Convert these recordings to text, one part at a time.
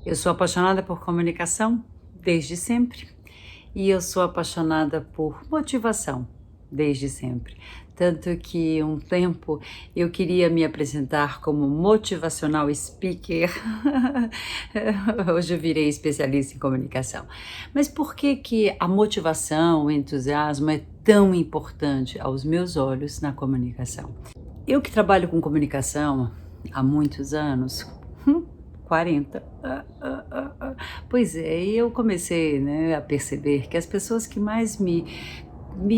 Eu sou apaixonada por comunicação desde sempre e eu sou apaixonada por motivação desde sempre. Tanto que um tempo eu queria me apresentar como motivacional speaker. Hoje eu virei especialista em comunicação. Mas por que que a motivação, o entusiasmo é tão importante aos meus olhos na comunicação? Eu que trabalho com comunicação há muitos anos, 40. Pois é, e eu comecei, né, a perceber que as pessoas que mais me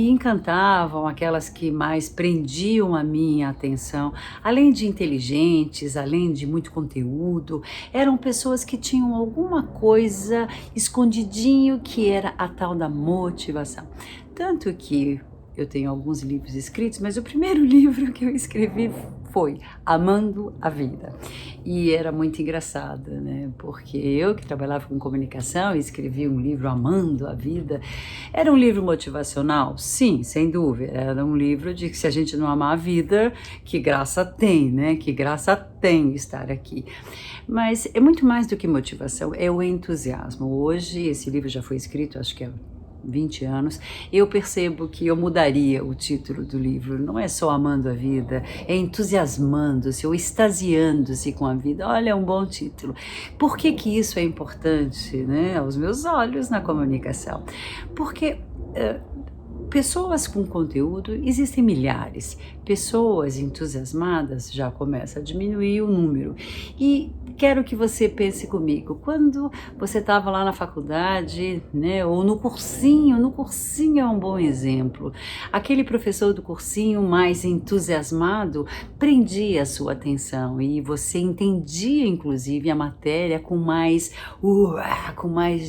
encantavam, aquelas que mais prendiam a minha atenção, além de inteligentes, além de muito conteúdo, eram pessoas que tinham alguma coisa escondidinho que era a tal da motivação. Tanto que eu tenho alguns livros escritos, mas o primeiro livro que eu escrevi foi Amando a Vida. E era muito engraçado, né? Porque eu que trabalhava com comunicação e escrevi um livro Amando a Vida. Era um livro motivacional? Sim, sem dúvida. Era um livro de que se a gente não amar a vida, que graça tem, né? Que graça tem estar aqui. Mas é muito mais do que motivação, é o entusiasmo. Hoje, esse livro já foi escrito, acho que há 20 anos, eu percebo que eu mudaria o título do livro. Não é só amando a vida, é entusiasmando-se ou extasiando-se com a vida. Olha, é um bom título. Por que que isso é importante, né, aos meus olhos na comunicação? Porque pessoas com conteúdo existem milhares, pessoas entusiasmadas já começa a diminuir o número. E quero que você pense comigo, quando você estava lá na faculdade, né, ou no cursinho é um bom exemplo. Aquele professor do cursinho mais entusiasmado prendia a sua atenção e você entendia inclusive a matéria com mais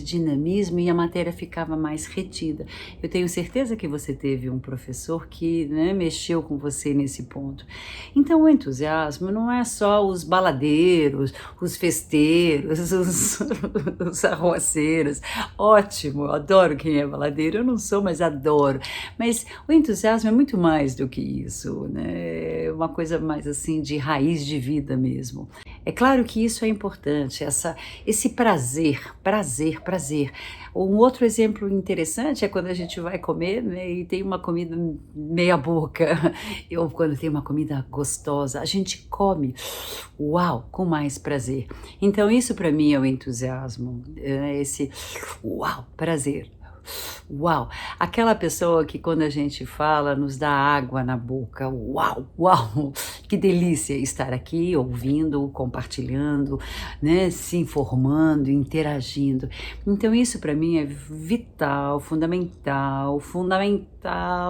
dinamismo e a matéria ficava mais retida. Eu tenho certeza que você teve um professor que, né, mexeu com você nesse ponto. Então o entusiasmo não é só os baladeiros, os festeiros, os arruaceiros. Ótimo, adoro quem é baladeiro, eu não sou, mas adoro. Mas o entusiasmo é muito mais do que isso, né? É uma coisa mais assim de raiz de vida mesmo. É claro que isso é importante, esse prazer. Um outro exemplo interessante é quando a gente vai comer, né, e tem uma comida meia boca, ou quando tem uma comida gostosa, a gente come, uau, com mais prazer. Então isso para mim é o entusiasmo, é esse uau, prazer. Uau! Aquela pessoa que quando a gente fala nos dá água na boca. Uau! Uau! Que delícia estar aqui ouvindo, compartilhando, né? Se informando, interagindo. Então isso para mim é vital, fundamental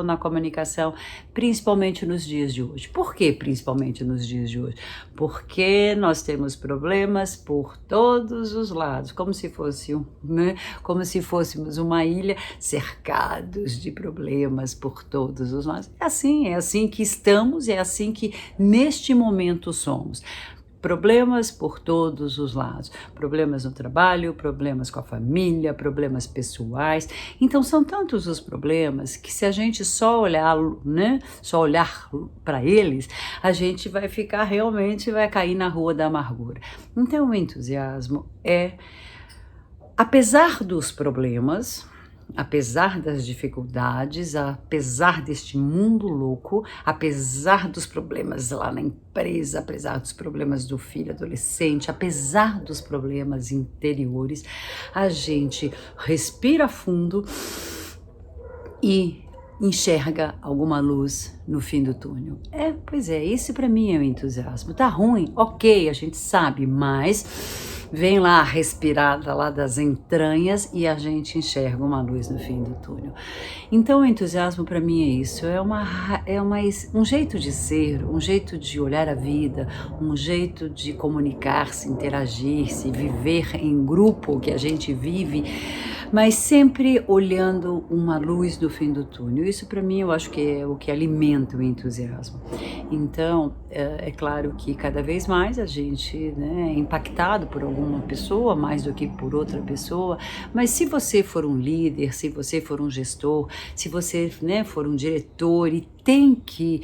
na comunicação, principalmente nos dias de hoje. Por que principalmente nos dias de hoje? Porque nós temos problemas por todos os lados, como se fosse, né? Como se fôssemos uma ilha cercados de problemas por todos os lados. É assim que estamos, é assim que neste momento somos. Problemas por todos os lados, problemas no trabalho, problemas com a família, problemas pessoais. Então são tantos os problemas que se a gente só olhar, né, só olhar para eles, a gente vai ficar realmente, vai cair na rua da amargura. Então o entusiasmo é, apesar dos problemas, apesar das dificuldades, apesar deste mundo louco, apesar dos problemas lá na empresa, apesar dos problemas do filho adolescente, apesar dos problemas interiores, a gente respira fundo e enxerga alguma luz no fim do túnel. Pois é, esse para mim é o entusiasmo. Tá ruim? Ok, a gente sabe, mas vem lá a respirada lá das entranhas e a gente enxerga uma luz no fim do túnel. Então o entusiasmo para mim é isso, um jeito de ser, um jeito de olhar a vida, um jeito de comunicar-se, interagir-se, viver em grupo que a gente vive, mas sempre olhando uma luz do fim do túnel. Isso para mim eu acho que é o que alimenta o entusiasmo. Então é claro que cada vez mais a gente, né, é impactado por alguma pessoa mais do que por outra pessoa, mas se você for um líder, se você for um gestor, se você, né, for um diretor e tem que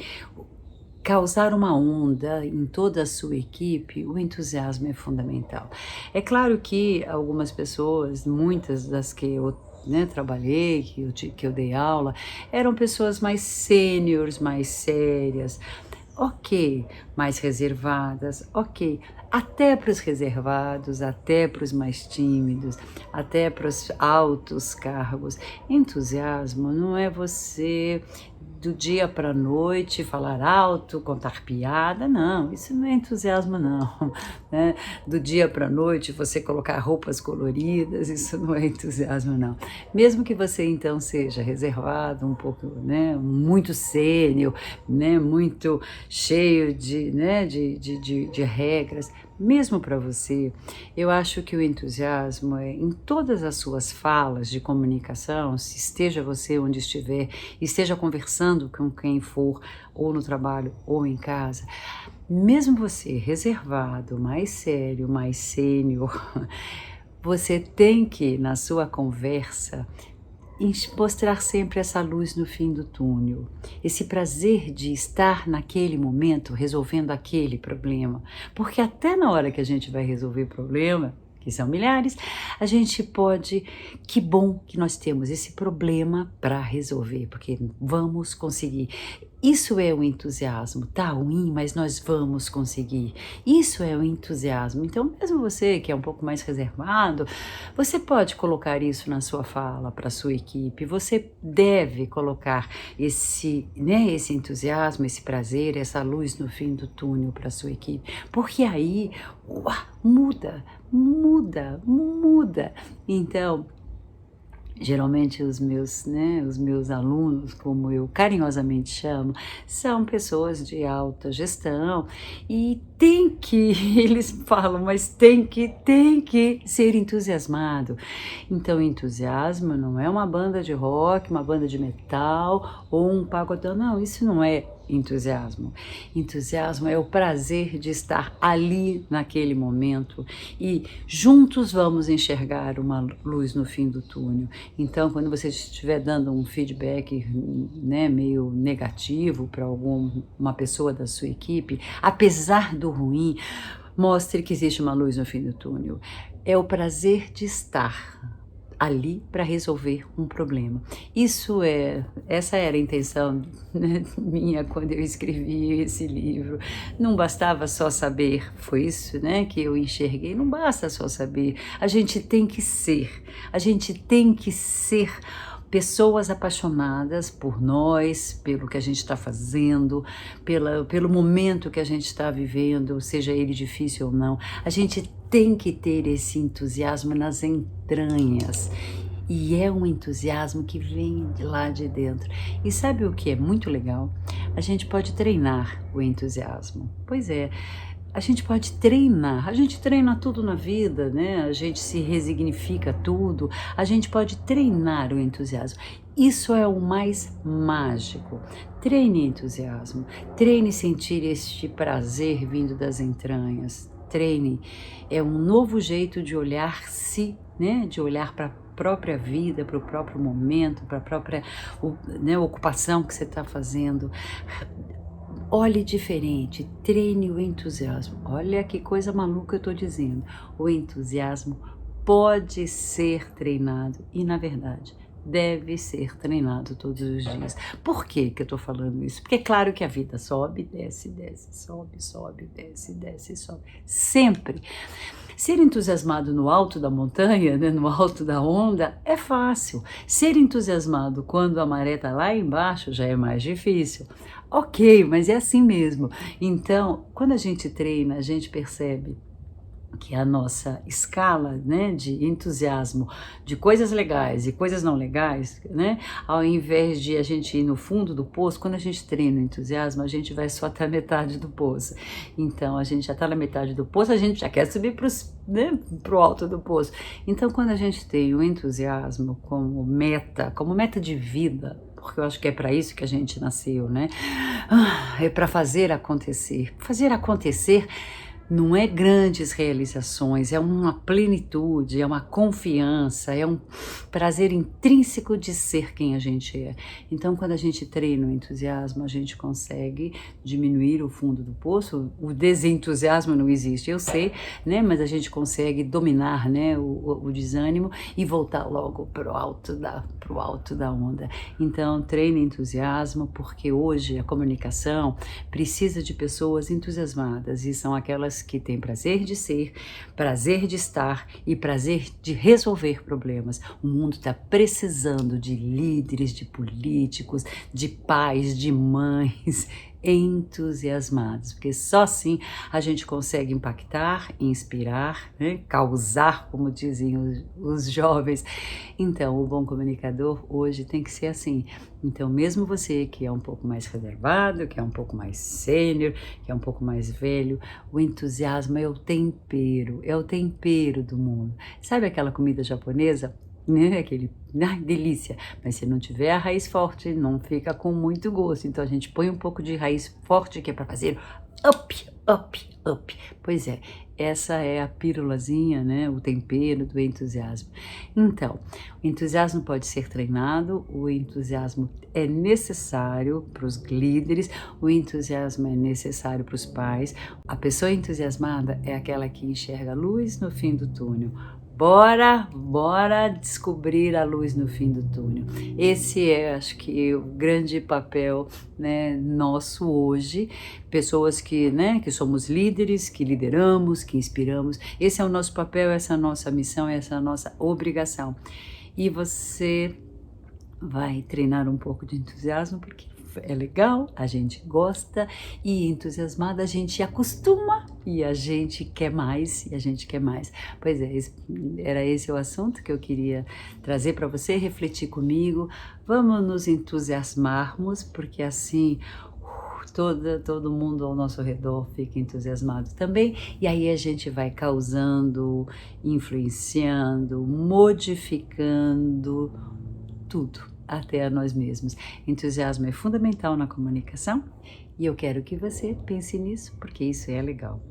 causar uma onda em toda a sua equipe, o entusiasmo é fundamental. É claro que algumas pessoas, muitas das que eu, né, trabalhei, que eu dei aula, eram pessoas mais sêniores, mais sérias, ok, mais reservadas, ok. Até para os reservados, até para os mais tímidos, até para os altos cargos. Entusiasmo não é você do dia para a noite falar alto, contar piada, não, isso não é entusiasmo não, né? Do dia para a noite você colocar roupas coloridas, isso não é entusiasmo não. Mesmo que você então seja reservado, um pouco, né, muito sênior, né, muito cheio de, né, de regras, mesmo para você, eu acho que o entusiasmo é em todas as suas falas de comunicação, se esteja você onde estiver, esteja conversando com quem for, ou no trabalho ou em casa, mesmo você reservado, mais sério, mais sênior, você tem que, na sua conversa, mostrar sempre essa luz no fim do túnel, esse prazer de estar naquele momento resolvendo aquele problema, porque até na hora que a gente vai resolver problema, que são milhares, a gente pode, que bom que nós temos esse problema para resolver, porque vamos conseguir. Isso é o entusiasmo, tá ruim, mas nós vamos conseguir. Isso é o entusiasmo. Então, mesmo você que é um pouco mais reservado, você pode colocar isso na sua fala para a sua equipe. Você deve colocar esse, né, esse entusiasmo, esse prazer, essa luz no fim do túnel para a sua equipe, porque aí muda, muda, muda. Então, geralmente os meus alunos, como eu carinhosamente chamo, são pessoas de alta gestão e tem que, eles falam, mas tem que ser entusiasmado. Então, entusiasmo não é uma banda de rock, uma banda de metal ou um pagodão, não, isso não é entusiasmo. Entusiasmo é o prazer de estar ali naquele momento e juntos vamos enxergar uma luz no fim do túnel. Então, quando você estiver dando um feedback, né, meio negativo para uma pessoa da sua equipe, apesar do ruim, mostre que existe uma luz no fim do túnel. É o prazer de estar ali para resolver um problema. Essa era a intenção, né, minha quando eu escrevi esse livro. Não bastava só saber, foi isso, né, que eu enxerguei, não basta só saber, a gente tem que ser pessoas apaixonadas por nós, pelo que a gente está fazendo, pelo momento que a gente está vivendo, seja ele difícil ou não. A gente tem que ter esse entusiasmo nas entranhas. E é um entusiasmo que vem de lá de dentro. E sabe o que é muito legal? A gente pode treinar o entusiasmo. Pois é. A gente pode treinar, a gente treina tudo na vida, né? A gente se resignifica tudo, a gente pode treinar o entusiasmo. Isso é o mais mágico. Treine entusiasmo, treine sentir este prazer vindo das entranhas, treine. É um novo jeito de olhar-se, né? De olhar para a própria vida, para o próprio momento, para a própria, né, ocupação que você está fazendo. Olhe diferente, treine o entusiasmo. Olha que coisa maluca eu estou dizendo. O entusiasmo pode ser treinado e, na verdade, deve ser treinado todos os dias. Por que que eu estou falando isso? Porque é claro que a vida sobe, desce, desce, sobe, sobe, desce, desce, sobe. Sempre. Ser entusiasmado no alto da montanha, né, no alto da onda, é fácil. Ser entusiasmado quando a maré está lá embaixo já é mais difícil. Ok, mas é assim mesmo. Então, quando a gente treina, a gente percebe que a nossa escala, né, de entusiasmo de coisas legais e coisas não legais, né, ao invés de a gente ir no fundo do poço, quando a gente treina o entusiasmo, a gente vai só até a metade do poço. Então, a gente já está na metade do poço, a gente já quer subir para né, o alto do poço. Então, quando a gente tem o entusiasmo como meta de vida, porque eu acho que é para isso que a gente nasceu, né? É para fazer acontecer. Fazer acontecer não é grandes realizações, é uma plenitude, é uma confiança, é um prazer intrínseco de ser quem a gente é. Então, quando a gente treina o entusiasmo, a gente consegue diminuir o fundo do poço. O desentusiasmo não existe, eu sei, né? Mas a gente consegue dominar, né, o desânimo e voltar logo para o alto da onda. Então, treine entusiasmo, porque hoje a comunicação precisa de pessoas entusiasmadas, e são aquelas que têm prazer de ser, prazer de estar e prazer de resolver problemas. O mundo está precisando de líderes, de políticos, de pais, de mães entusiasmados, porque só assim a gente consegue impactar, inspirar, né? Causar, como dizem os jovens. Então, o bom comunicador hoje tem que ser assim. Então, mesmo você que é um pouco mais reservado, que é um pouco mais sênior, que é um pouco mais velho, o entusiasmo é o tempero do mundo. Sabe aquela comida japonesa? Né? Aquele, ai, delícia, mas se não tiver a raiz forte, não fica com muito gosto. Então a gente põe um pouco de raiz forte que é para fazer up, up, up. Pois é, essa é a pílulazinha, né? O tempero do entusiasmo. Então, o entusiasmo pode ser treinado, o entusiasmo é necessário para os líderes, o entusiasmo é necessário para os pais. A pessoa entusiasmada é aquela que enxerga a luz no fim do túnel. Bora descobrir a luz no fim do túnel. Esse é, acho que, o grande papel, né, nosso hoje. Pessoas que, né, que somos líderes, que lideramos, que inspiramos. Esse é o nosso papel, essa é a nossa missão, essa é a nossa obrigação. E você vai treinar um pouco de entusiasmo, porque é legal, a gente gosta, e entusiasmada a gente acostuma e a gente quer mais, e a gente quer mais. Pois é, era esse o assunto que eu queria trazer para você, refletir comigo. Vamos nos entusiasmarmos, porque assim todo mundo ao nosso redor fica entusiasmado também, e aí a gente vai causando, influenciando, modificando tudo, até a nós mesmos. Entusiasmo é fundamental na comunicação e eu quero que você pense nisso, porque isso é legal.